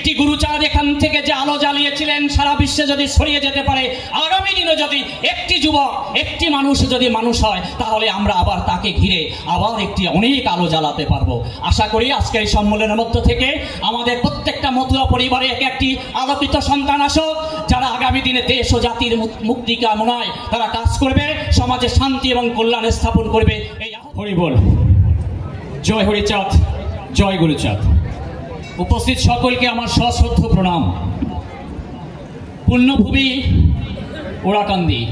একটি গুরুচাঁদ এখান থেকে যে আলো জ্বালিয়েছিলেন সারা বিশ্বে যদি ছড়িয়ে যেতে পারে, আগামী দিনে যদি একটি যুবক একটি মানুষ যদি মানুষ হয়, তাহলে আমরা আবার তাকে ঘিরে আবার একটি অনেক আলো জ্বালাতে পারবো। আশা করি আজকের এই সম্মেলনের মধ্য থেকে আমাদের প্রত্যেকটা মতুয়া পরিবারে একটি আলোকিত সন্তান আসুক, যারা আগামী দিনে দেশ ও জাতির মুক্তি কামনায় তারা কাজ করবে, সমাজে শান্তি এবং কল্যাণ স্থাপন করবে। এই হরি বল, জয় হরিচাঁদ, জয় গুরুচাঁদ। উপস্থিত সকলকে আমার সশ্রদ্ধ প্রণাম। পুণ্যভূমি ওরাকান্দি,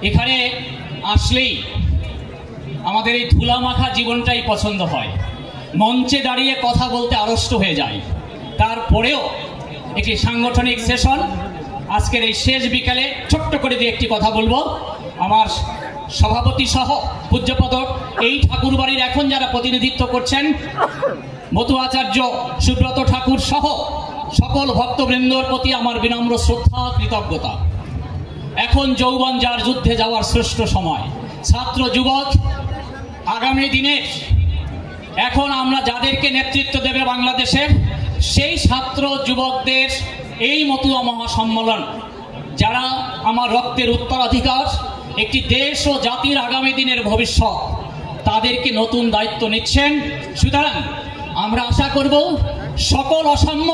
এখানে আসলেই আমাদের এই ধুলামাখা জীবনটাই পছন্দ হয়। মঞ্চে দাঁড়িয়ে কথা বলতে আড়ষ্ট হয়ে যায়, তারপরেও একটি সাংগঠনিক সেশন আজকের এই শেষ বিকালে ছোট্ট করে দিয়ে একটি কথা বলবো। আমার সভাপতি সহ পূজ্যপদ এই ঠাকুর বাড়ির এখন যারা প্রতিনিধিত্ব করছেন, মতুয়াচার্য সুব্রত ঠাকুর সহ সকল ভক্তবৃন্দর প্রতি আমার বিনম্র শ্রদ্ধা, কৃতজ্ঞতা। এখন যৌবন যার যুদ্ধে যাওয়ার শ্রেষ্ঠ সময়। ছাত্র যুবক আগামী দিনের, এখন আমরা যাদেরকে নেতৃত্ব দেবে বাংলাদেশের, সেই ছাত্র যুবকদের এই মতুয়া মহাসম্মেলন, যারা আমার রক্তের উত্তরাধিকার, একটি দেশ ও জাতির আগামী দিনের ভবিষ্যৎ, তাদেরকে নতুন দায়িত্ব নিচ্ছেন। সুতরাং আমরা আশা করব সকল অসাম্য,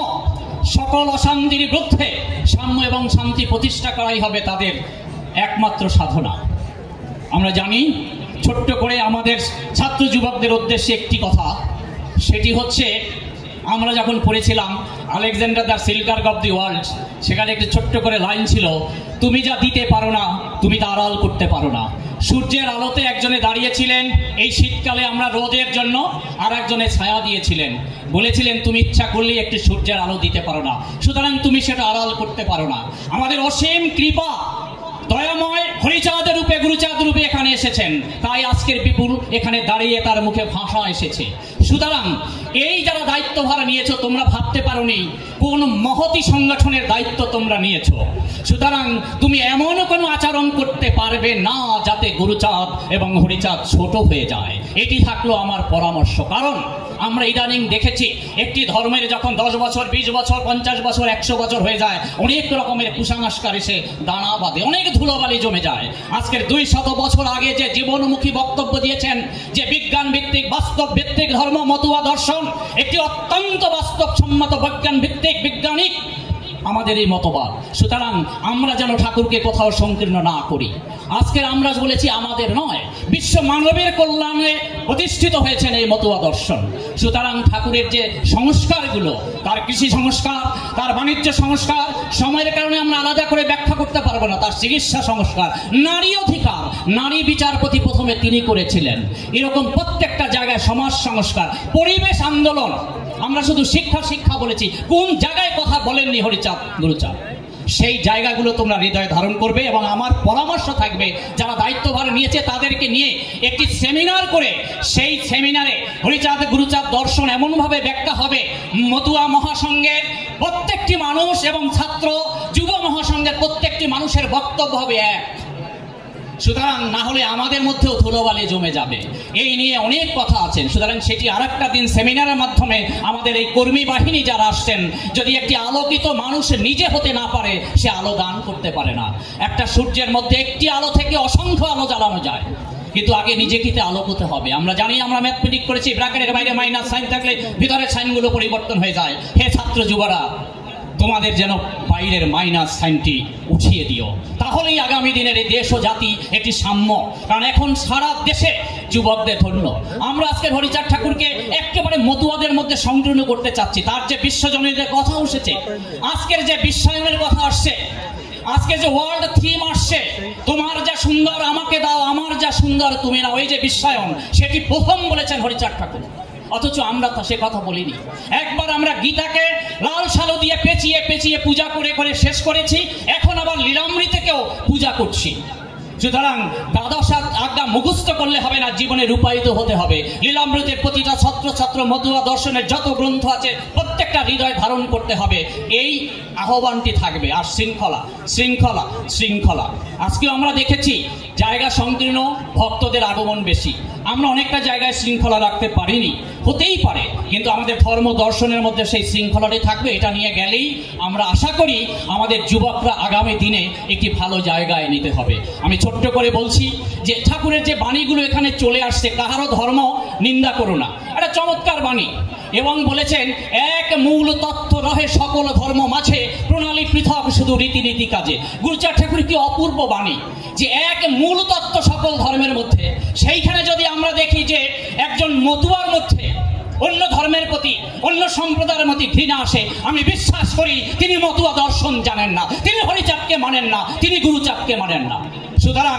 সকল অশান্তির বিরুদ্ধে সাম্য এবং শান্তি প্রতিষ্ঠা করাই হবে তাদের একমাত্র সাধনা। আমরা জানি, ছোট্ট করে আমাদের ছাত্র যুবকদের উদ্দেশ্যে একটি কথা, সেটি হচ্ছে আমরা যখন পড়েছিলাম আলেকজান্ডার দ্য সিলগার্গ অফ দি ওয়ার্ল্ড, সেখানে একটি ছোট্ট করে লাইন ছিল, তুমি যা দিতে পারো না তুমি তা আড়াল করতে পারো না। সূর্যের আলোতে একজনে দাঁড়িয়েছিলেন এই শীতকালে আমরা রোদের জন্য, আর একজনে ছায়া দিয়েছিলেন, বলেছিলেন তুমি ইচ্ছা করলেই একটি সূর্যের আলো দিতে পারো না, সুতরাং তুমি সেটা আড়াল করতে পারো না। আমাদের অসীম কৃপা দয়াময় হরিচাঁদ রূপে, গুরুচাঁদ রূপে এখানে এসেছেন, তাই আজকের বিপুল এখানে দাঁড়িয়ে তার মুখে ভাষা এসেছে। সুতরাং এই যারা দায়িত্বভার নিয়েছো, তোমরা ভাবতে পারোনি কোন মহতি সংগঠনের দায়িত্ব তোমরা নিয়েছো। সুতরাং তুমি এমন কোনো আচরণ করতে পারবে না যাতে গুরুচাঁদ এবং হরিচাঁদ ছোট হয়ে যায়। এটি থাকলো আমার পরামর্শ। কারণ আমরা ইদানিং দেখেছি, একটি ধর্মের যখন 10 বছর, 20 বছর, 50 বছর, 100 বছর হয়ে যায়, অনেক রকমের কুসংস্কার এসে দানা বাঁধে, অনেক ধুলোবালি জমে যায়। আজকের 200 বছর আগে যে জীবনমুখী বক্তব্য দিয়েছেন, যে বিজ্ঞান ভিত্তিক, বাস্তব ভিত্তিক ধর্ম মতুয়া দর্শন, একটি অত্যন্ত বাস্তবসম্মত বিজ্ঞান ভিত্তিক বৈজ্ঞানিক আমাদের এই মতবাদ। সুতরাং আমরা যেন ঠাকুরকে কোথাও সংকীর্ণ না করি। আজকের আমরা বলেছি আমাদের নয়, বিশ্ব মানবের কল্যাণে প্রতিষ্ঠিত হয়েছেন এই মতুয়া দর্শন। সুতরাং ঠাকুরের যে সংস্কারগুলো, তার কৃষি সংস্কার, তার বাণিজ্য সংস্কার, সময়ের কারণে আমরা আলাদা করে ব্যাখ্যা করতে পারবো না, তার চিকিৎসা সংস্কার, নারী অধিকার, নারী বিচারপতি প্রথমে তিনি করেছিলেন, এরকম প্রত্যেকটা জায়গায় সমাজ সংস্কার, পরিবেশ আন্দোলন। আমরা শুধু শিক্ষা শিক্ষা বলেছি, কোন জায়গায় কথা বলেননি হরিচাঁদ, গুরুচাঁদ। সেই জায়গাগুলো তোমরা হৃদয়ে ধারণ করবে এবং আমার পরামর্শ থাকবে যারা দায়িত্বভার নিয়েছে তাদেরকে নিয়ে একটি সেমিনার করে, সেই সেমিনারে হরিচাঁদ গুরুচাঁদ দর্শন এমনভাবে ব্যাখ্যা হবে, মতুয়া মহাসংঘের প্রত্যেকটি মানুষ এবং ছাত্র যুব মহাসংঘের প্রত্যেকটি মানুষের বক্তব্য হবে এক। সুতরাং না হলে আমাদের মধ্যেও ধুলোবালি জমে যাবে। এই নিয়ে অনেক কথা আছেন। সুতরাং সেটি আরেকটা দিন সেমিনারের মাধ্যমে আমাদের এই কর্মী বাহিনী যারা আসছেন, যদি একটি আলোকিত মানুষ নিজে হতে না পারে, সে আলো দান করতে পারে না। একটা সূর্যের মধ্যে একটি আলো থেকে অসংখ্য আলো জ্বালানো যায়, কিন্তু আগে নিজেকে আলোক হতে হবে। আমরা জানি, আমরা ম্যাথমেটিক করেছি, ব্র্যাকেটের বাইরে মাইনাস সাইন থাকলে ভিতরের সাইনগুলো পরিবর্তন হয়ে যায়। হে ছাত্র যুবরা, তোমাদের যেন বাইরের মাইনাস সাইনটি উঠিয়ে দিও, তাহলেই আগামী দিনের এই দেশ ও জাতি একটি সাম্য। কারণ এখন সারা দেশে যুবকদের ধন্য। আমরা আজকে হরিচাঁদ ঠাকুরকে একেবারে মতুয়াদের মধ্যে সংকীর্ণ করতে চাচ্ছি। তার যে বিশ্বজনীনের কথা এসেছে, আজকের যে বিশ্বায়নের কথা আসছে, আজকে যে ওয়ার্ল্ড থিম আসছে, তোমার যা সুন্দর আমাকে দাও, আমার যা সুন্দর তুমি নাও, এই যে বিশ্বায়ন, সেটি প্রথম বলেছেন হরিচাঁদ ঠাকুর। অথচ আমরা তা সে কথা বলিনি। একবার আমরা গীতাকে লাল সালো দিয়ে পেঁচিয়ে পেঁচিয়ে পূজা করে করে শেষ করেছি, এখন আবার লীলামৃতেকেও পূজা করছি। সুতরাং দ্বাদশ আজ্ঞা মুখস্থ করলে হবে না, জীবনে রূপায়িত হতে হবে। লীলামৃতের প্রতিটা ছাত্র ছাত্র মতুয়া দর্শনের যত গ্রন্থ আছে প্রত্যেকটা হৃদয় ধারণ করতে হবে, এই আহ্বানটি থাকবে। আর শৃঙ্খলা শৃঙ্খলা শৃঙ্খলা। আজকেও আমরা দেখেছি জায়গা সংকীর্ণ, ভক্তদের আগমন বেশি, আমরা অনেকটা জায়গায় শৃঙ্খলা রাখতে পারিনি। হতেই পারে, কিন্তু আমাদের ধর্ম দর্শনের মধ্যে সেই শৃঙ্খলাটি থাকবে। এটা নিয়ে গেলেই আমরা আশা করি আমাদের যুবকরা আগামী দিনে একটি ভালো জায়গায় নিতে হবে। আমি ছোট্ট করে বলছি যে ঠাকুরের যে বাণীগুলো এখানে চলে আসছে, কাহারও ধর্ম নিন্দা করো না, একটা চমৎকার বাণী, এবং বলেছেন এক মূল তত্ত্ব রহে সকল ধর্ম মাঝে, প্রণালী পৃথক শুধু রীতিনীতি কাজে। গুরুচাঁদ ঠাকুর কি অপূর্ব বাণী, যে এক মূল তত্ত্ব সকল ধর্মের মধ্যে। সেইখানে যদি আমরা দেখি যে একজন মতুয়ার মধ্যে অন্য ধর্মের প্রতি, অন্য সম্প্রদায়ের প্রতি ঘৃণা আসে, আমি বিশ্বাস করি তিনি মতুয়া দর্শন জানেন না, তিনি হরিচাঁদকে মানেন না, তিনি গুরুচাঁদকে মানেন না। সুতরাং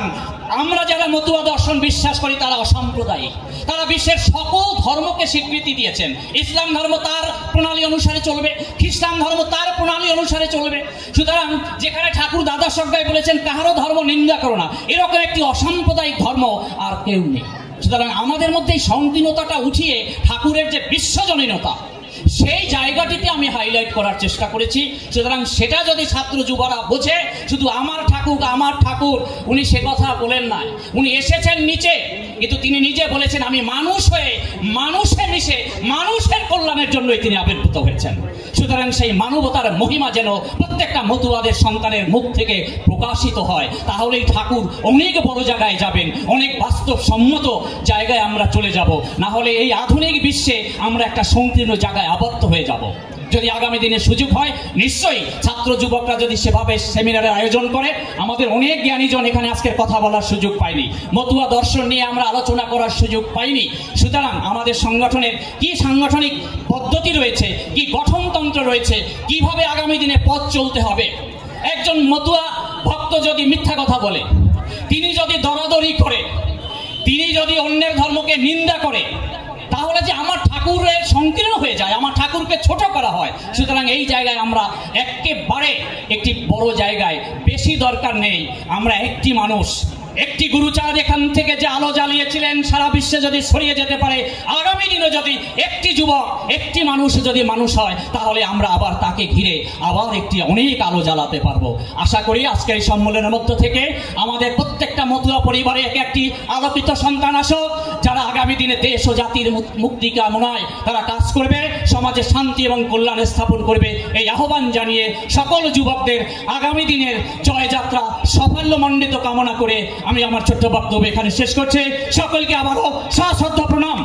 আমরা যারা মতুয়া দর্শন বিশ্বাস করি তারা অসাম্প্রদায়িক, তারা বিশ্বের সকল ধর্মকে স্বীকৃতি দিয়েছেন। ইসলাম ধর্ম তার প্রণালী অনুসারে চলবে, খ্রিস্টান ধর্ম তার প্রণালী অনুসারে চলবে। সুতরাং যেখানে ঠাকুর দ্বাদশ অধ্যায়ে বলেছেন কাহারও ধর্ম নিন্দা করো না, এরকম একটি অসাম্প্রদায়িক ধর্ম আর কেউ নেই। সুতরাং আমাদের মধ্যে এই সংকীর্ণতাটা উঠিয়ে ঠাকুরের যে বিশ্বজনীনতা, সেই জায়গাটিতে আমি হাইলাইট করার চেষ্টা করেছি। সুতরাং সেটা যদি ছাত্র যুবরা বোঝে, শুধু আমার ঠাকুর উনি সে কথা বলেন নাই, উনি এসেছেন নিচে, কিন্তু তিনি নিজে বলেছেন আমি মানুষ হয়ে মানুষের মিশে মানুষের কল্যাণের জন্যই তিনি আবির্ভূত হয়েছেন। সুতরাং সেই মানবতার মহিমা যেন প্রত্যেকটা মতুয়াদের সন্তানের মুখ থেকে প্রকাশিত হয়, তাহলেই ঠাকুর অনেক বড় জায়গায় যাবেন, অনেক বাস্তবসম্মত জায়গায় আমরা চলে যাব। না হলে এই আধুনিক বিশ্বে আমরা একটা সংকীর্ণ জায়গায় আবদ্ধ হয়ে যাব। যদি আগামী দিনে সুযোগ হয়, নিশ্চয়ই ছাত্র যুবকরা যদি সেভাবে সেমিনারের আয়োজন করে, আমাদের অনেক জ্ঞানীজন এখানে আজকের কথা বলার সুযোগ পাইনি, মতুয়া দর্শন নিয়ে আমরা আলোচনা করার সুযোগ পাইনি। সুতরাং আমাদের সংগঠনের কি সাংগঠনিক পদ্ধতি রয়েছে, কি গঠনতন্ত্র রয়েছে, কিভাবে আগামী দিনে পথ চলতে হবে। একজন মতুয়া ভক্ত যদি মিথ্যা কথা বলে, তিনি যদি দরাদরি করে, তিনি যদি অন্যের ধর্মকে নিন্দা করে, তাহলে যে আমার ঠাকুরের সংকীর্ণ হয়ে যায়, আমার ঠাকুরকে ছোট করা হয়। সুতরাং এই জায়গায় আমরা একেবারে একটি বড় জায়গায়, বেশি দরকার নেই, আমরা একটি মানুষ, একটি গুরুচাঁদ এখান থেকে যে আলো জ্বালিয়েছিলেন সারা বিশ্বে যদি ছড়িয়ে যেতে পারে, আগামী দিনে যদি একটি যুবক, একটি মানুষ যদি মানুষ হয়, তাহলে আমরা আবার তাকে ঘিরে আবার একটি অনেক আলো জ্বালাতে পারবো। আশা করি আজকের এই সম্মেলনের মধ্য থেকে আমাদের প্রত্যেকটা মতুয়া পরিবারে একটি আলোকিত সন্তান আসুক, যারা আগামী দিনে দেশ ও জাতির মুক্তি কামনায় তারা কাজ করবে, সমাজে শান্তি এবং কল্যাণ স্থাপন করবে। এই আহ্বান জানিয়ে সকল যুবকদের আগামী দিনের জয়যাত্রা সাফল্যমণ্ডিত কামনা করে আমি আমার ছোট্ট বক্তব্য এখানে শেষ করছি। সকলকে আবারও সশ্রদ্ধ প্রণাম।